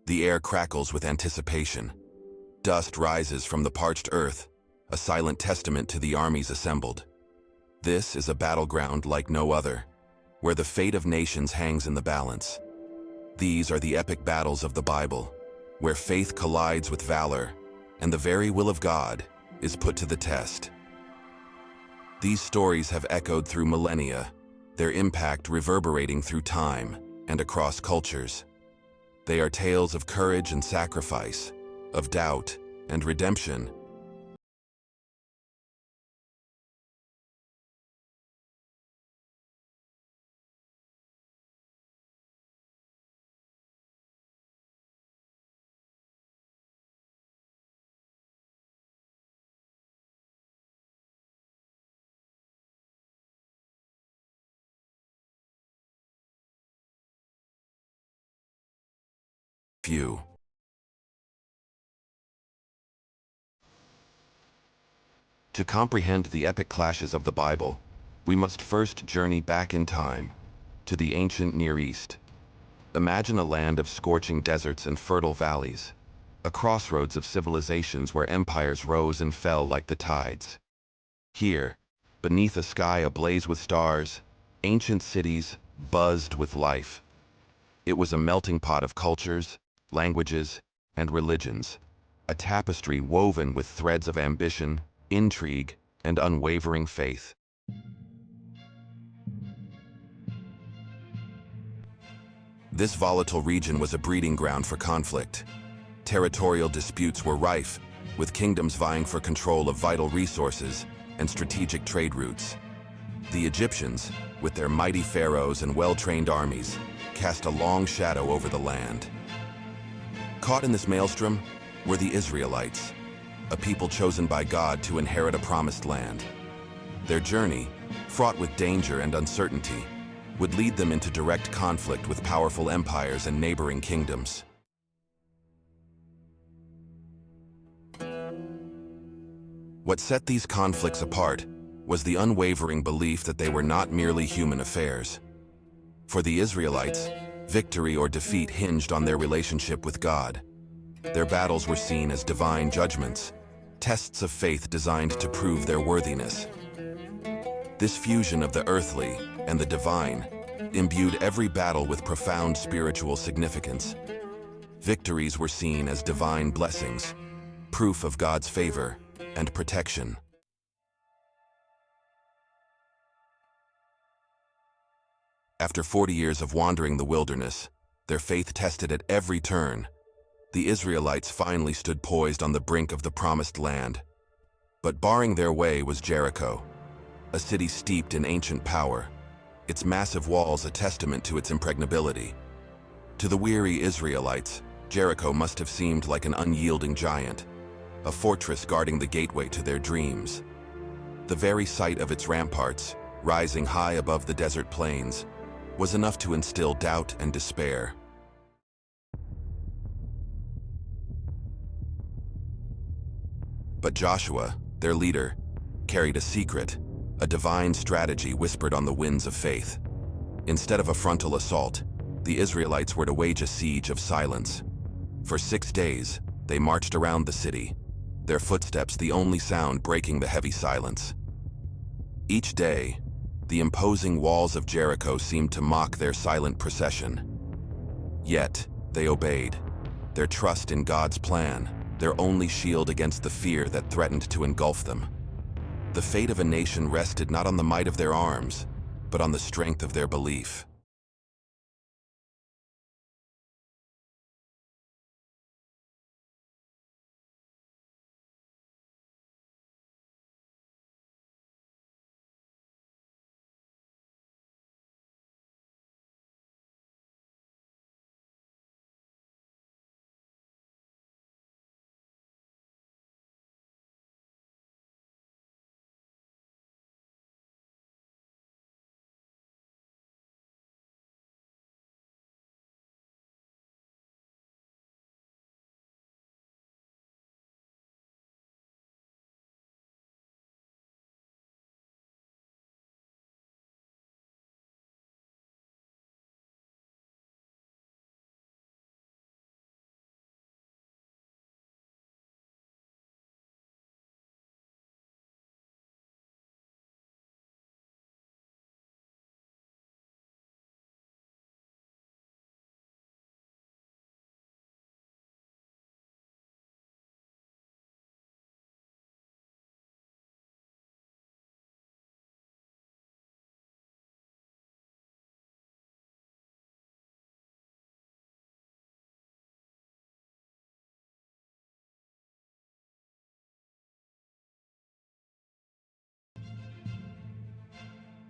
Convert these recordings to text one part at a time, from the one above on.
The air crackles with anticipation. Dust rises from the parched earth, a silent testament to the armies assembled. This is a battleground like no other, where the fate of nations hangs in the balance. These are the epic battles of the Bible, where faith collides with valor, and the very will of God is put to the test. These stories have echoed through millennia, their impact reverberating through time and across cultures. They are tales of courage and sacrifice, of doubt and redemption. Few. To comprehend the epic clashes of the Bible, we must first journey back in time, to the ancient Near East. Imagine a land of scorching deserts and fertile valleys, a crossroads of civilizations where empires rose and fell like the tides. Here, beneath a sky ablaze with stars, ancient cities buzzed with life. It was a melting pot of cultures, languages, and religions, a tapestry woven with threads of ambition, intrigue, and unwavering faith. This volatile region was a breeding ground for conflict. Territorial disputes were rife, with kingdoms vying for control of vital resources and strategic trade routes. The Egyptians, with their mighty pharaohs and well-trained armies, cast a long shadow over the land. Caught in this maelstrom were the Israelites, a people chosen by God to inherit a promised land. Their journey, fraught with danger and uncertainty, would lead them into direct conflict with powerful empires and neighboring kingdoms. What set these conflicts apart was the unwavering belief that they were not merely human affairs. For the Israelites, victory or defeat hinged on their relationship with God. Their battles were seen as divine judgments, tests of faith designed to prove their worthiness. This fusion of the earthly and the divine imbued every battle with profound spiritual significance. Victories were seen as divine blessings, proof of God's favor and protection. After 40 years of wandering the wilderness, their faith tested at every turn, the Israelites finally stood poised on the brink of the promised land. But barring their way was Jericho, a city steeped in ancient power, its massive walls a testament to its impregnability. To the weary Israelites, Jericho must have seemed like an unyielding giant, a fortress guarding the gateway to their dreams. The very sight of its ramparts, rising high above the desert plains, was enough to instill doubt and despair. But Joshua, their leader, carried a secret, a divine strategy whispered on the winds of faith. Instead of a frontal assault, the Israelites were to wage a siege of silence. For 6 days, they marched around the city, their footsteps the only sound breaking the heavy silence. Each day, the imposing walls of Jericho seemed to mock their silent procession. Yet, they obeyed, their trust in God's plan, their only shield against the fear that threatened to engulf them. The fate of a nation rested not on the might of their arms, but on the strength of their belief.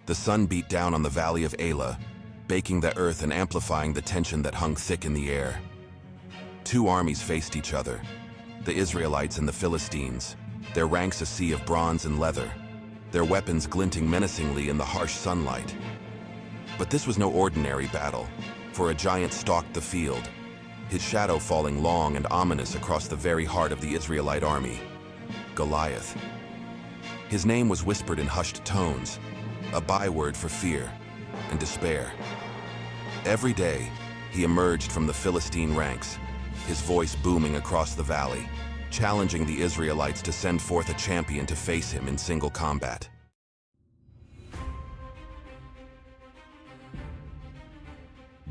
The sun beat down on the valley of Elah, baking the earth and amplifying the tension that hung thick in the air. Two armies faced each other, the Israelites and the Philistines, their ranks a sea of bronze and leather, their weapons glinting menacingly in the harsh sunlight. But this was no ordinary battle, for a giant stalked the field, his shadow falling long and ominous across the very heart of the Israelite army, Goliath. His name was whispered in hushed tones, a byword for fear and despair. Every day, he emerged from the Philistine ranks, his voice booming across the valley, challenging the Israelites to send forth a champion to face him in single combat.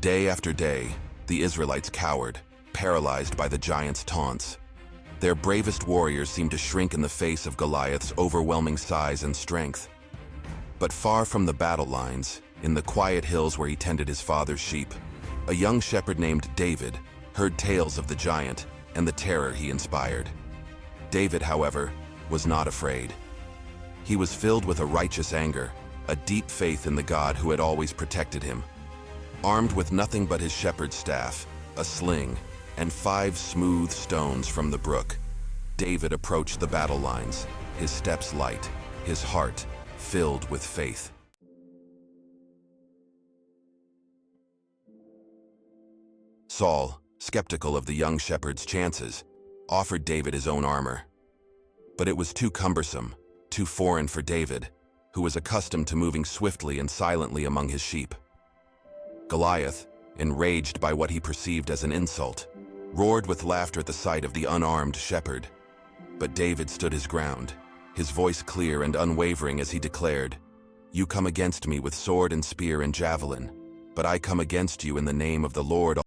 Day after day, the Israelites cowered, paralyzed by the giant's taunts. Their bravest warriors seemed to shrink in the face of Goliath's overwhelming size and strength. But far from the battle lines, in the quiet hills where he tended his father's sheep, a young shepherd named David heard tales of the giant and the terror he inspired. David, however, was not afraid. He was filled with a righteous anger, a deep faith in the God who had always protected him. Armed with nothing but his shepherd's staff, a sling, and 5 smooth stones from the brook, David approached the battle lines, his steps light, his heart filled with faith. Saul, skeptical of the young shepherd's chances, offered David his own armor. But it was too cumbersome, too foreign for David, who was accustomed to moving swiftly and silently among his sheep. Goliath, enraged by what he perceived as an insult, roared with laughter at the sight of the unarmed shepherd. But David stood his ground, his voice clear and unwavering as he declared, "You come against me with sword and spear and javelin, but I come against you in the name of the Lord."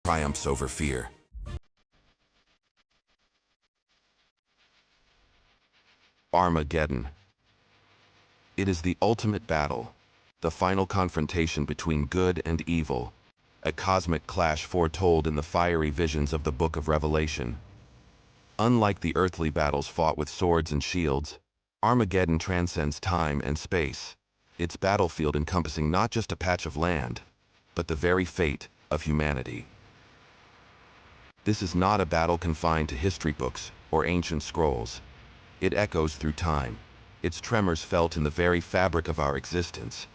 Triumphs over fear. Armageddon. It is the ultimate battle, the final confrontation between good and evil, a cosmic clash foretold in the fiery visions of the Book of Revelation. Unlike the earthly battles fought with swords and shields, Armageddon transcends time and space, its battlefield encompassing not just a patch of land, but the very fate of humanity. This is not a battle confined to history books or ancient scrolls. It echoes through time, its tremors felt in the very fabric of our existence.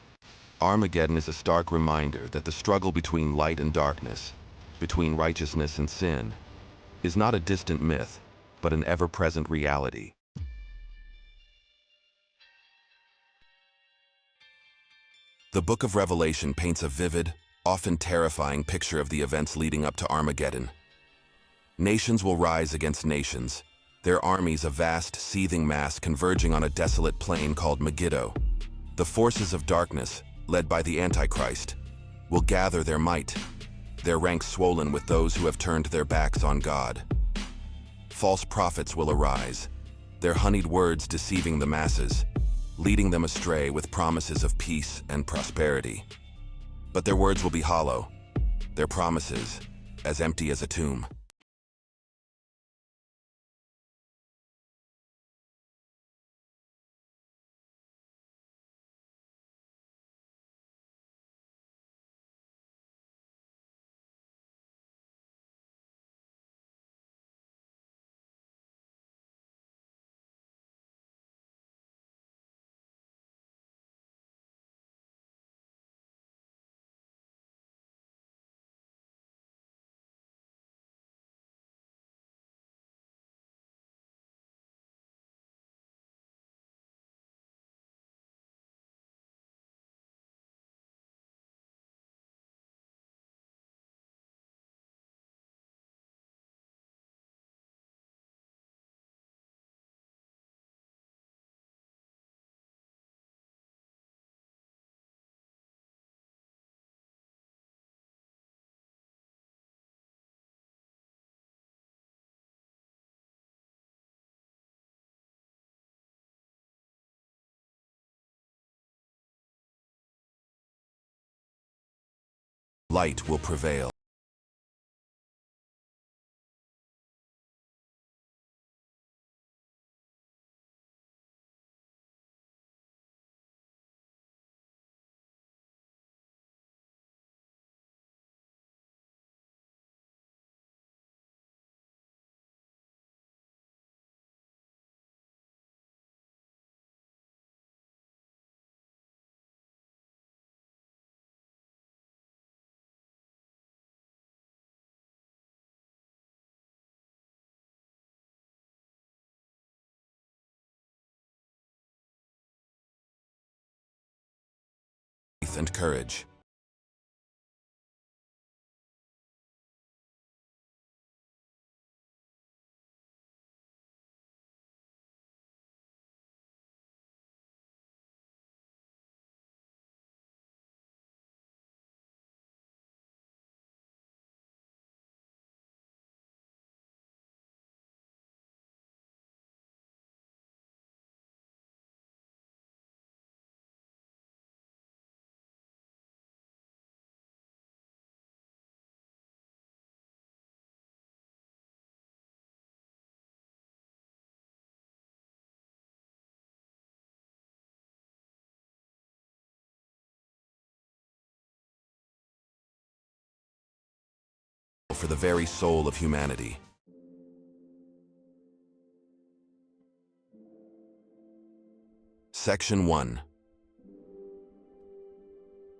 Armageddon is a stark reminder that the struggle between light and darkness, between righteousness and sin, is not a distant myth, but an ever-present reality. The Book of Revelation paints a vivid, often terrifying picture of the events leading up to Armageddon. Nations will rise against nations, their armies a vast, seething mass converging on a desolate plain called Megiddo. The forces of darkness, led by the Antichrist, will gather their might, their ranks swollen with those who have turned their backs on God. False prophets will arise, their honeyed words deceiving the masses, leading them astray with promises of peace and prosperity. But their words will be hollow, their promises as empty as a tomb. Light will prevail. Faith and courage. For the very soul of humanity. Section 1.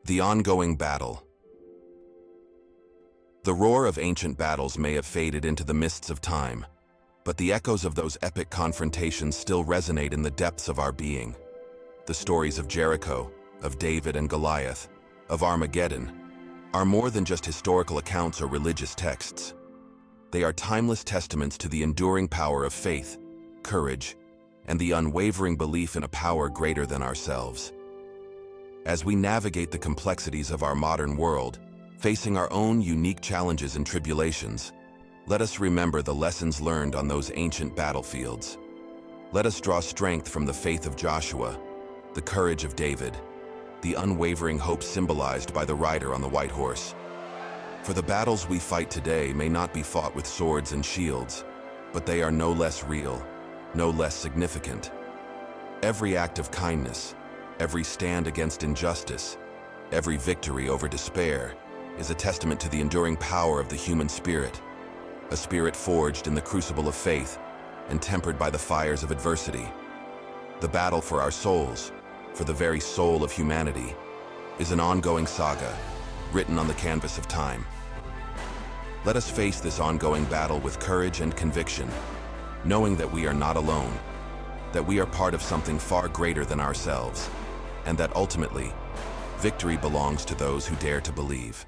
The ongoing battle. The roar of ancient battles may have faded into the mists of time, but the echoes of those epic confrontations still resonate in the depths of our being. The stories of Jericho, of David and Goliath, of Armageddon, are more than just historical accounts or religious texts. They are timeless testaments to the enduring power of faith, courage, and the unwavering belief in a power greater than ourselves. As we navigate the complexities of our modern world, facing our own unique challenges and tribulations, let us remember the lessons learned on those ancient battlefields. Let us draw strength from the faith of Joshua, the courage of David, the unwavering hope symbolized by the rider on the white horse. For the battles we fight today may not be fought with swords and shields, but they are no less real, no less significant. Every act of kindness, every stand against injustice, every victory over despair is a testament to the enduring power of the human spirit, a spirit forged in the crucible of faith and tempered by the fires of adversity. The battle for our souls, for the very soul of humanity, is an ongoing saga, written on the canvas of time. Let us face this ongoing battle with courage and conviction, knowing that we are not alone, that we are part of something far greater than ourselves, and that ultimately, victory belongs to those who dare to believe.